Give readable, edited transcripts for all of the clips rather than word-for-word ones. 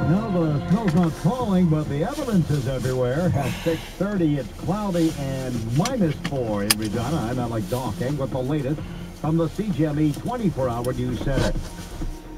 No, the snow's not falling, but the evidence is everywhere. At 6:30, it's cloudy and -4 in Regina. I'm Alex Docking with the latest from the CGME 24-hour news center.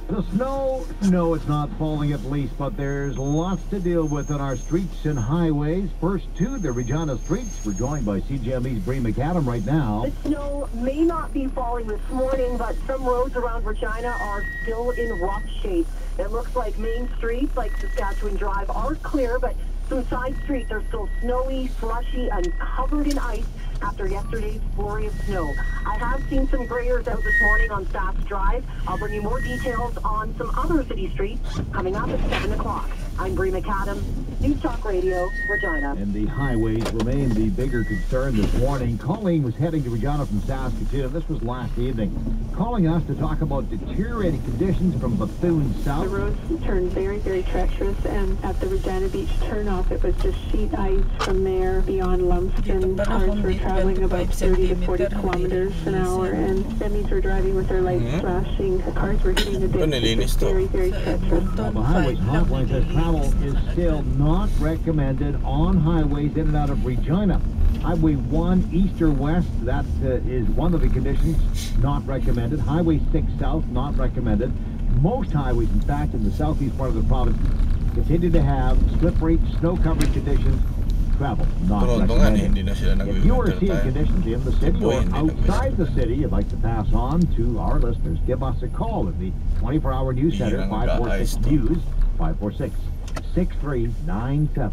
The snow, no, it's not falling at least, but there's lots to deal with on our streets and highways. First to the Regina streets. We're joined by CGME's Bree McAdam right now. The snow may not be falling this morning, but some roads around Regina are still in rough shape. It looks like main streets like Saskatchewan Drive are clear, but some side streets are still snowy, slushy, and covered in ice after yesterday's flurry of snow. I have seen some grayers out this morning on Sask Drive. I'll bring you more details on some other city streets coming up at 7 o'clock. I'm Bree McAdam, News Talk Radio, Regina. And the highways remain the bigger concern this morning. Colleen was heading to Regina from Saskatchewan. This was last evening. Calling us to talk about deteriorating conditions from Bethune South. The roads turned very, very treacherous, and at the Regina Beach turnoff, it was just sheet ice from there beyond Lumsden. Cars were traveling about 30 to 40 kilometers an hour, and semis were driving with their lights flashing. Cars were hitting the ditch. Very, very treacherous. Well, the highways hotline says travel is still not recommended on highways in and out of Regina. Highway 1 east or west, that is one of the conditions, not recommended. Highway 6 south, not recommended. Most highways, in fact, in the southeast part of the province, continue to have slippery, snow-covered conditions. Travel, not recommended. If you are seeing conditions in the city or outside the city you'd like to pass on to our listeners, give us a call at the 24-hour news center, 546-NEWS, 546-6397.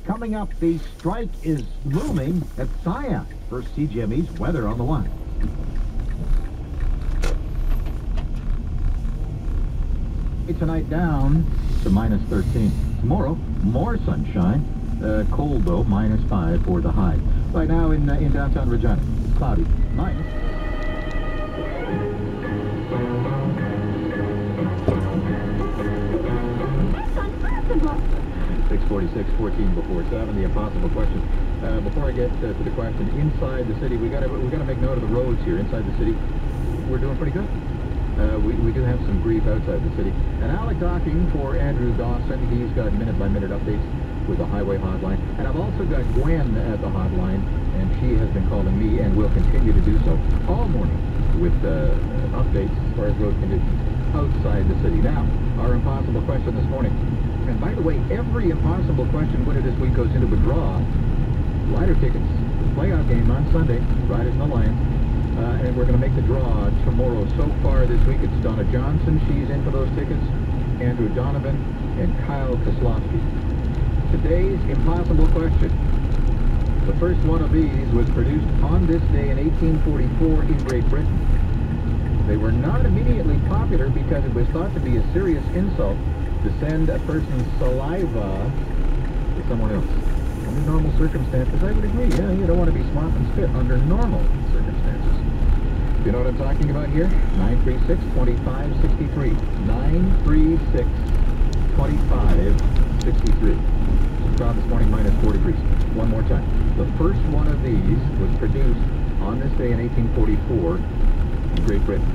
Coming up, the strike is looming at SIA. First CGME's weather on the line. Tonight down to -13. Tomorrow, more sunshine. Cold though, -5 for the high. Right now in downtown Regina, cloudy, minus. 6:46, 14 before 7. The impossible question. Before I get to the question, inside the city, we gotta make note of the roads here. Inside the city, we're doing pretty good. We do have some grief outside the city. And Alec Docking for Andrew Dawson. He's got minute-by-minute updates with the highway hotline. And I've also got Gwen at the hotline, and she has been calling me and will continue to do so all morning with updates as far as road conditions outside the city. Now, our impossible question this morning. And by the way, every impossible question winner this week goes into a draw. Rider tickets, the playoff game on Sunday, Riders and the Lions. And we're going to make the draw tomorrow. So far this week, it's Donna Johnson. She's in for those tickets. Andrew Donovan and Kyle Koslowski. Today's impossible question. The first one of these was produced on this day in 1844 in Great Britain. They were not immediately popular because it was thought to be a serious insult to send a person's saliva to someone else. Under normal circumstances, I would agree. Yeah, you don't want to be swamp and spit under normal circumstances. You know what I'm talking about here? 936-2563. 936-2563. Crowd this morning, -4 degrees. One more time. The first one of these was produced on this day in 1844 in Great Britain.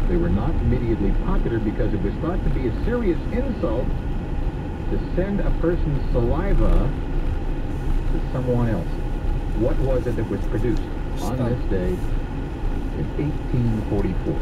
They were not immediately popular because it was thought to be a serious insult to send a person's saliva to someone else. What was it that was produced on this day in 1844?